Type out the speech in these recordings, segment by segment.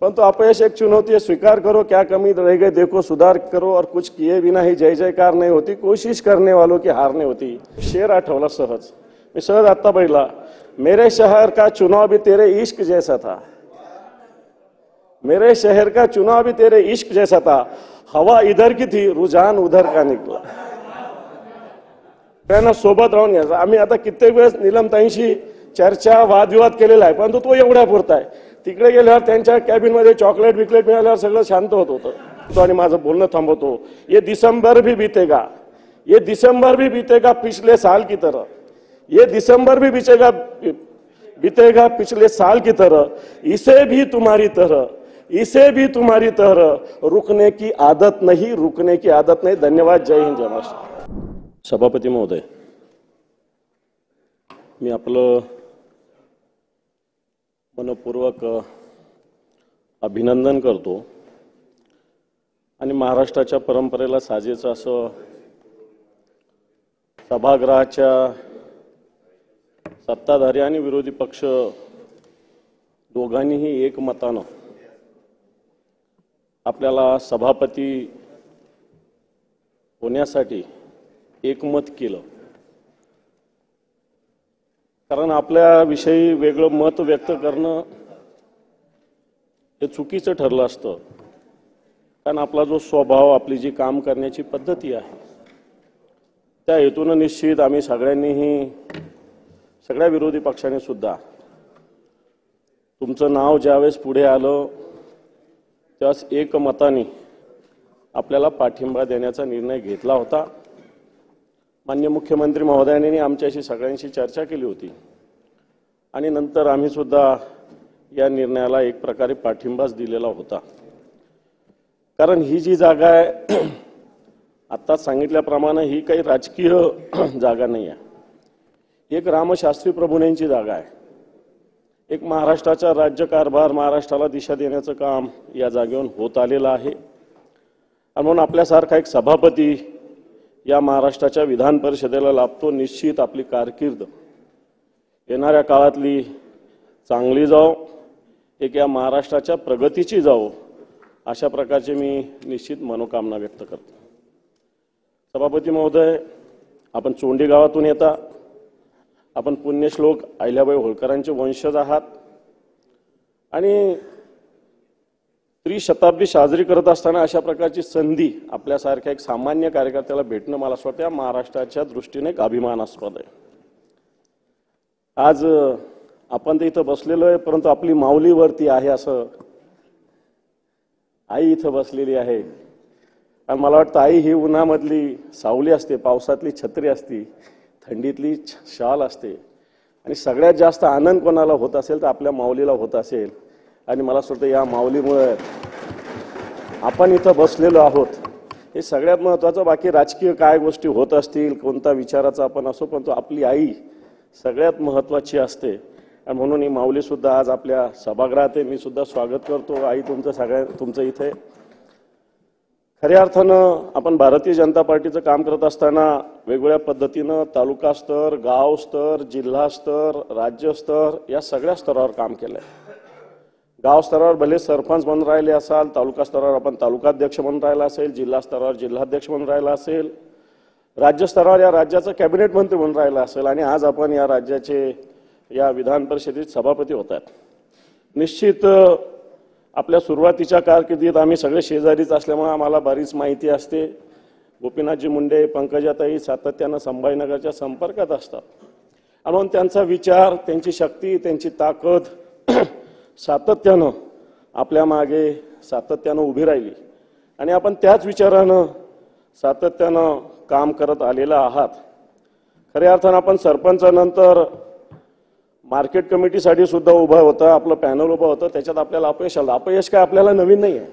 परंतु अपयश एक चुनौती है, स्वीकार करो क्या कमी रह गई देखो सुधार करो, और कुछ किए बिना ही जय जयकार नहीं होती, कोशिश करने वालों की हार नहीं होती. शेर आठवला सहज. मी सहज आता पहिला, मेरे शहर का चुनाव भी तेरे इश्क जैसा था, मेरे शहर का चुनाव भी तेरे इश्क जैसा था, हवा इधर की थी रुझान उधर का निकला. त्यांना सोबत राहून घ्यायचं. आम्ही आता कित्येक वेळेस नीलमताईंशी चर्चा वादविवाद केलेला आहे, परंतु तो एवढ्या पुरता आहे. तिकडे गेल्यावर त्यांच्या कॅबिनमध्ये चॉकलेट विकलेट मिळाल्यावर सगळं शांत होत होतं. आणि माझं बोलणं थांबवतो. ये दिसंबर भी बीतेगा, ये दिसंबर भी बीतेगा पिछले साल की तरह, ये दिसंबर भी बीतेगा पिछले साल की तरह, इसे भी तुम्हारी तरह, इसे भी तुम्हारी तरह रुकने की आदत नहीं, रुकने की आदत नहीं. धन्यवाद. जय हिंद, जय महाराष्ट्र. सभापती महोदय, मी आपलं मनपूर्वक अभिनंदन करतो आणि महाराष्ट्राच्या परंपरेला साजेचं असं सभागृहाच्या सत्ताधारी आणि विरोधी पक्ष दोघांनीही एकमतानं आपल्याला सभापती होण्यासाठी एकमत केलं. कारण आपल्याविषयी वेगळं मत व्यक्त करणं हे चुकीचं ठरलं असतं. कारण आपला जो स्वभाव, आपली जी काम करण्याची पद्धती आहे, त्या हेतून निश्चित आम्ही सगळ्यांनीही, सगळ्या विरोधी पक्षांनी सुद्धा तुमचं नाव ज्यावेळेस पुढे आलं त्यावेळेस एकमताने आपल्याला पाठिंबा देण्याचा निर्णय घेतला होता. माननीय मुख्यमंत्री महोदयांनी आमच्याशी सगळ्यांशी चर्चा केली होती आणि नंतर आम्ही सुद्धा या निर्णयाला एक प्रकारे पाठिंबाच दिलेला होता. कारण ही जी जागा आहे, आता सांगितल्याप्रमाणे ही काही राजकीय जागा नाही आहे. एक रामशास्त्री प्रभूंची जागा आहे. एक महाराष्ट्राचा राज्यकारभार, महाराष्ट्राला दिशा देण्याचं काम या जागेवरून होत आलेलं आहे. आणि म्हणून आपल्यासारखा एक सभापती या महाराष्ट्राच्या विधान परिषदेला लाभतो. निश्चित आपली कारकीर्द येणाऱ्या काळातली चांगली जाओ, एक या महाराष्ट्राच्या प्रगतीची जाओ, अशा प्रकारचे मी निश्चित मनोकामना व्यक्त करतो. सभापती महोदय, आपण चोंडी गावातून येता, आपण पुण्यश्लोक अहिल्याबाई होळकरांचे वंशज आहात आणि त्रिशताब्दी साजरी करत असताना अशा प्रकारची संधी आपल्यासारख्या एक सामान्य कार्यकर्त्याला भेटणं मला असं वाटतं महाराष्ट्राच्या दृष्टीने एक अभिमानास्पद आहे. आज आपण तर इथं बसलेलो आहे, परंतु आपली माऊली वरती आहे. असं आई इथं बसलेली आहे आणि मला वाटतं आई ही उन्हामधली सावली असते, पावसातली छत्री असते, थंडीतली शाल असते आणि सगळ्यात जास्त आनंद कोणाला होत असेल तर आपल्या माऊलीला होत असेल. आणि मला असं वाटतं या माऊलीमुळे आपण इथं बसलेलो आहोत, हे सगळ्यात महत्त्वाचं. बाकी राजकीय काय गोष्टी होत असतील, कोणता विचाराचा आपण असो, पण तो आपली आई सगळ्यात महत्त्वाची असते. आणि म्हणून ही माऊली सुद्धा आज आपल्या सभागृहात आहे. मी सुद्धा स्वागत करतो आई तुमचं इथे. खऱ्या अर्थानं आपण भारतीय जनता पार्टीचं काम करत असताना वेगवेगळ्या पद्धतीनं तालुका स्तर, गाव स्तर, जिल्हा स्तर, राज्य स्तर या सगळ्या स्तरावर काम केलंय. गाव स्तरावर भले सरपंच म्हणून राहिले असाल, तालुका स्तरावर आपण तालुकाध्यक्ष म्हणून राहिला असेल, जिल्हा स्तरावर जिल्हाध्यक्ष म्हणून राहिला असेल, राज्य स्तरावर या राज्याचा कॅबिनेट मंत्री म्हणून राहिला असेल आणि आज आपण या राज्याचे या विधान परिषदेत सभापती होत आहेत. निश्चित आपल्या सुरुवातीच्या कारकिर्दीत आम्ही सगळे शेजारीच असल्यामुळे आम्हाला बरीच माहिती असते. गोपीनाथजी मुंडे, पंकजाताई सातत्यानं संभाजीनगरच्या संपर्कात असतात आणि म्हणून त्यांचा विचार, त्यांची शक्ती, त्यांची ताकद सातत्यानं आपल्या मागे सातत्यानं उभी राहिली आणि आपण त्याच विचारानं सातत्यानं काम करत आलेला आहात. खऱ्या अर्थानं आपण सरपंचानंतर मार्केट कमिटीसाठी सुद्धा उभा होता, आपलं पॅनल उभं होतं, त्याच्यात आपल्याला अपयश आलं. अपयश काय आपल्याला नवीन नाही आहे,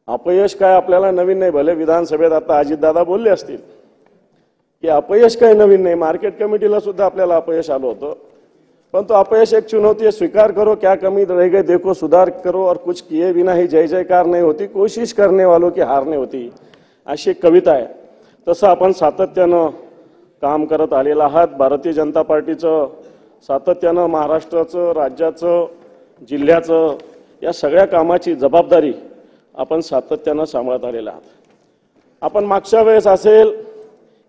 अपयश काय आपल्याला नवीन नाही. भले विधानसभेत आता अजितदादा बोलले असतील की अपयश काय नवीन नाही, मार्केट कमिटीला सुद्धा आपल्याला अपयश आलं होतं. परंतु अपयश एक चुनौती है, स्वीकार करो क्या कमी रह गई देखो सुधार करो, और कुछ किए बिना ही जय जयकार नहीं होती, कोशिश करने वालों की हार नहीं होती, अशी एक कविता आहे. तसं आपण सातत्यानं काम करत आलेला आहात. भारतीय जनता पार्टीचं सातत्यानं महाराष्ट्राचं, राज्याचं, जिल्ह्याचं या सगळ्या कामाची जबाबदारी आपण सातत्यानं सांभाळत आलेला आहात. आपण मागच्या वेळेस असेल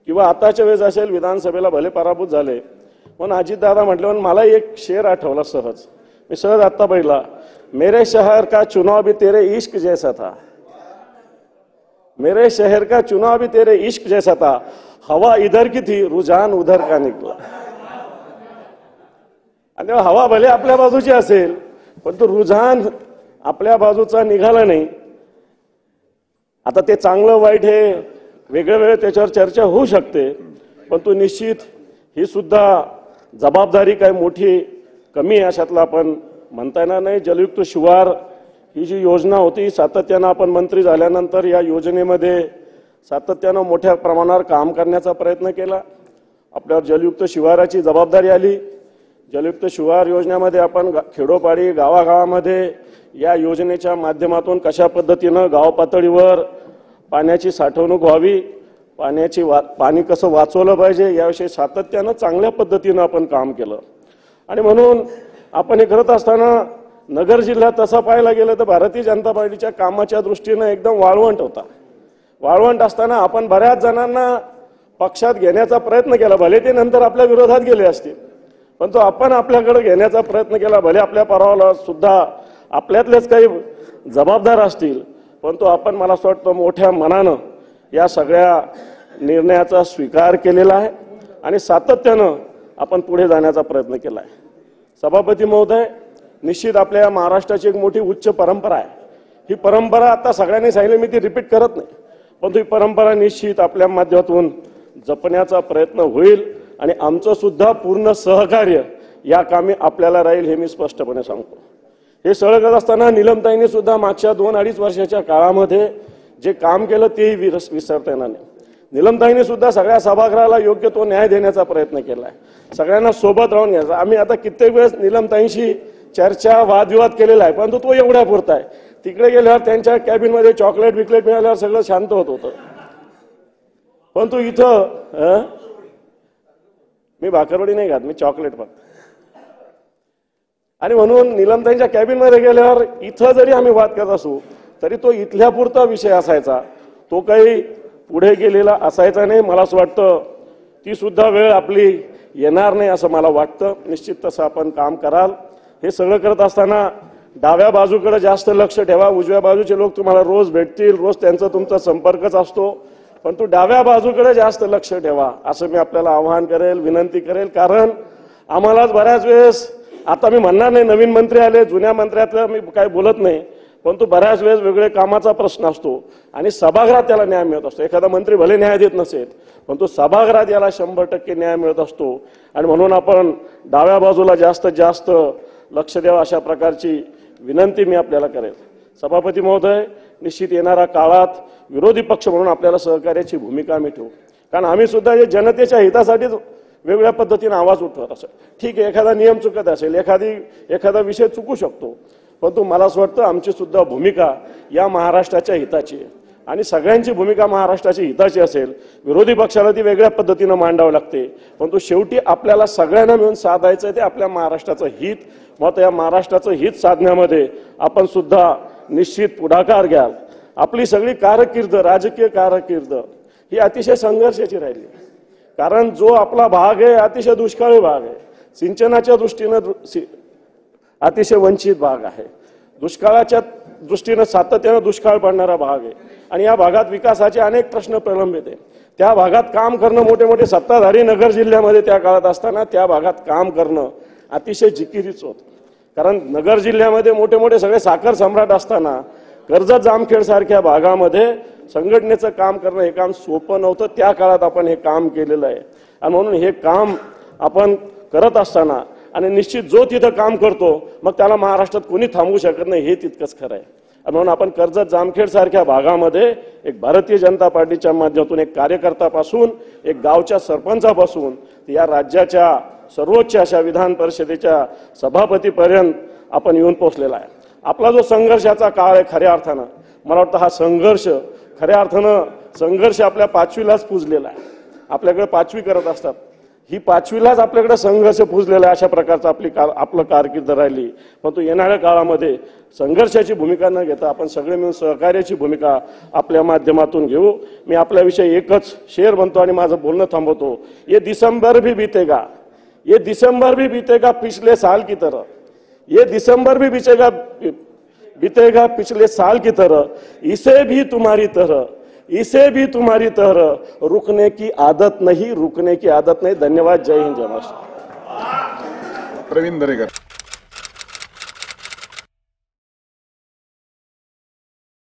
किंवा आताच्या वेळेस असेल विधानसभेला भले पराभूत झाले, पण अजितदादा म्हटल्यावर मला एक शेर आठवला सहज. मी सहज आत्ता पहिला, मेरे शहर का चुनाव भी तेरे इश्क जैसा था, मेरे शहर का चुनाव भी तेरे इश्क जैसा था, हवा इधर की थी रुझान उधर का निकला. आणि हवा भले आपल्या बाजूची असेल पण तो रुझान आपल्या बाजूचा निघाला नाही. आता ते चांगलं वाईट हे वेगळ्या वेगळ्या त्याच्यावर चर्चा होऊ शकते, पण तो निश्चित ही सुद्धा जबाबदारी काय मोठी कमी आहे अशातला आपण म्हणता येणार नाही. जलयुक्त शिवार ही जी योजना होती, सातत्यानं आपण मंत्री झाल्यानंतर या योजनेमध्ये सातत्यानं मोठ्या प्रमाणावर काम करण्याचा प्रयत्न केला. आपल्यावर जलयुक्त शिवाराची जबाबदारी आली. जलयुक्त शिवार योजनेमध्ये आपण खेडोपाडी गावागावामध्ये या योजनेच्या माध्यमातून कशा पद्धतीनं गाव पातळीवर पाण्याची साठवणूक व्हावी, पाणी कसं वाचवलं पाहिजे याविषयी सातत्यानं चांगल्या पद्धतीनं आपण काम केलं. आणि म्हणून आपण हे करत असताना नगर जिल्हा तसा पाहायला गेलं तर भारतीय जनता पार्टीच्या कामाच्या दृष्टीनं एकदम वाळवंट होता. वाळवंट असताना आपण बऱ्याच जणांना पक्षात घेण्याचा प्रयत्न केला, भले ते नंतर आपल्या विरोधात गेले असतील, पण तो आपण आपल्याकडे घेण्याचा प्रयत्न केला. भले आपल्या परावाला सुद्धा आपल्यातलेच काही जबाबदार असतील, पण तो आपण मला असं वाटतं मोठ्या मनानं या सगळ्या निर्णयाचा स्वीकार केलेला आहे आणि सातत्यानं आपण पुढे जाण्याचा प्रयत्न केला आहे. सभापती महोदय, निश्चित आपल्या महाराष्ट्राची एक मोठी उच्च परंपरा आहे. ही परंपरा आता सगळ्यांनी सांगितलं, मी ती रिपीट करत नाही, पण ही परंपरा निश्चित आपल्या माध्यमातून जपण्याचा प्रयत्न होईल आणि आमचं सुद्धा पूर्ण सहकार्य या कामी आपल्याला राहील हे मी स्पष्टपणे सांगतो. हे सगळं करत असताना निलमताईंनी सुद्धा मागच्या 2-2.5 वर्षाच्या काळामध्ये जे काम केलं तेही विसरता येणार नाही. निलमताईंनी सुद्धा सगळ्या सभागृहाला योग्य तो न्याय देण्याचा प्रयत्न केला आहे, सगळ्यांना सोबत राहून घ्यायचा. आम्ही आता कित्येक वेळेस निलमताईंशी चर्चा वादविवाद केलेला आहे, परंतु तो एवढ्या पुरता आहे. तिकडे गेल्यावर त्यांच्या कॅबिनमध्ये चॉकलेट विकलेट मिळाल्यावर सगळं शांत होत होतं, परंतु इथं मी भाकरवडी नाही खात, मी चॉकलेट फक्त. आणि म्हणून निलमताईंच्या कॅबिनमध्ये गेल्यावर इथं जरी आम्ही वाद करत असू तरी तो इथल्या पुरता विषय असायचा, तो काही पुढे गेलेला असायचा नाही. मला असं वाटतं ती सुद्धा वेळ आपली येणार नाही असं मला वाटतं. निश्चित तसं आपण काम कराल. हे सगळं करत असताना डाव्या बाजूकडे जास्त लक्ष ठेवा. उजव्या बाजूचे लोक तुम्हाला रोज भेटतील, रोज त्यांचा तुमचा संपर्कच असतो, पण तू डाव्या बाजूकडे जास्त लक्ष ठेवा असं मी आपल्याला आवाहन करेल, विनंती करेल. कारण आम्हालाच बऱ्याच वेळेस, आता मी म्हणणार नाही नवीन मंत्री आले, जुन्या मंत्र्यातलं मी काही बोलत नाही, परंतु बऱ्याच वेळेस वेगळे कामाचा प्रश्न असतो आणि सभागृहात त्याला न्याय मिळत असतो. एखादा मंत्री भले न्याय देत नसेल, पण तो सभागृहात याला 100% न्याय मिळत असतो. आणि म्हणून आपण डाव्या बाजूला जास्तीत जास्त लक्ष द्यावं अशा प्रकारची विनंती मी आपल्याला करेल. सभापती महोदय, निश्चित येणाऱ्या काळात विरोधी पक्ष म्हणून आपल्याला सहकार्याची भूमिका आम्ही ठेवू. कारण आम्ही सुद्धा हे जनतेच्या हितासाठीच वेगळ्या पद्धतीने आवाज उठवत असेल. ठीक आहे, एखादा नियम चुकत असेल, एखादा विषय चुकू शकतो, परंतु मला असं वाटतं आमची सुद्धा भूमिका या महाराष्ट्राच्या हिताची आहे आणि सगळ्यांची भूमिका महाराष्ट्राची हिताची असेल. विरोधी पक्षाला ती वेगळ्या पद्धतीनं मांडावं लागते, परंतु शेवटी आपल्याला सगळ्यांना मिळून साधायचं ते आपल्या महाराष्ट्राचं हित. मग या महाराष्ट्राचं हित साधण्यामध्ये आपण सुद्धा निश्चित पुढाकार घ्याल. आपली सगळी कारकीर्द, राजकीय कारकीर्द ही अतिशय संघर्षाची राहिली, कारण जो आपला भाग आहे अतिशय दुष्काळी भाग आहे, सिंचनाच्या दृष्टीनं अतिशय वंचित भाग आहे, दुष्काळाच्या दृष्टीनं सातत्यानं दुष्काळ पडणारा भाग आहे आणि या भागात विकासाचे अनेक प्रश्न प्रलंबित आहे. त्या भागात काम करणं, मोठे मोठे सत्ताधारी नगर जिल्ह्यामध्ये त्या काळात असताना त्या भागात काम करणं अतिशय जिकिरीच होतं. कारण नगर जिल्ह्यामध्ये मोठे मोठे सगळे साखर सम्राट असताना कर्जत जामखेड सारख्या भागामध्ये संघटनेचं काम करणं हे काम सोपं नव्हतं. त्या काळात आपण हे काम केलेलं आहे आणि म्हणून हे काम आपण करत असताना आणि निश्चित जो तिथं काम करतो मग त्याला महाराष्ट्रात कोणी थांबवू शकत नाही, हे तितकंच खरं आहे. आणि म्हणून आपण कर्जत जामखेड सारख्या भागामध्ये एक भारतीय जनता पार्टीच्या माध्यमातून एक कार्यकर्त्यापासून एक गावच्या सरपंचापासून या राज्याच्या सर्वोच्च अशा विधान परिषदेच्या सभापतीपर्यंत आपण येऊन पोहोचलेला आहे. आपला जो संघर्षाचा काळ आहे, खऱ्या अर्थानं मला वाटतं हा संघर्ष खऱ्या अर्थानं संघर्ष आपल्या 5वीलाच पुजलेला आहे. आपल्याकडे 5वी करत असतात ही 5वीलाच आपल्याकडे संघर्ष पुजलेला आहे, अशा प्रकारचं आपलं कारकीर्द राहिली. परंतु येणाऱ्या काळामध्ये संघर्षाची भूमिका न घेता आपण सगळे मिळून सहकार्याची भूमिका आपल्या माध्यमातून घेऊ. मी आपल्याविषयी एकच शेर म्हणतो आणि माझं बोलणं थांबवतो. ये दिसंबर भी बीतेगा, ये दिसंबर भी बीतेगा पिछले साल की तरह, ये दिसंबर भी बीतेगा पिछले साल की तरह, इसे भी तुम्हारी तरह, इसे भी तुम्हारी तरह रुकने की आदत नहीं, रुकने की आदत नहीं. धन्यवाद. जय हिंद, जय महाराष्ट्र. प्रवीण दरेकर.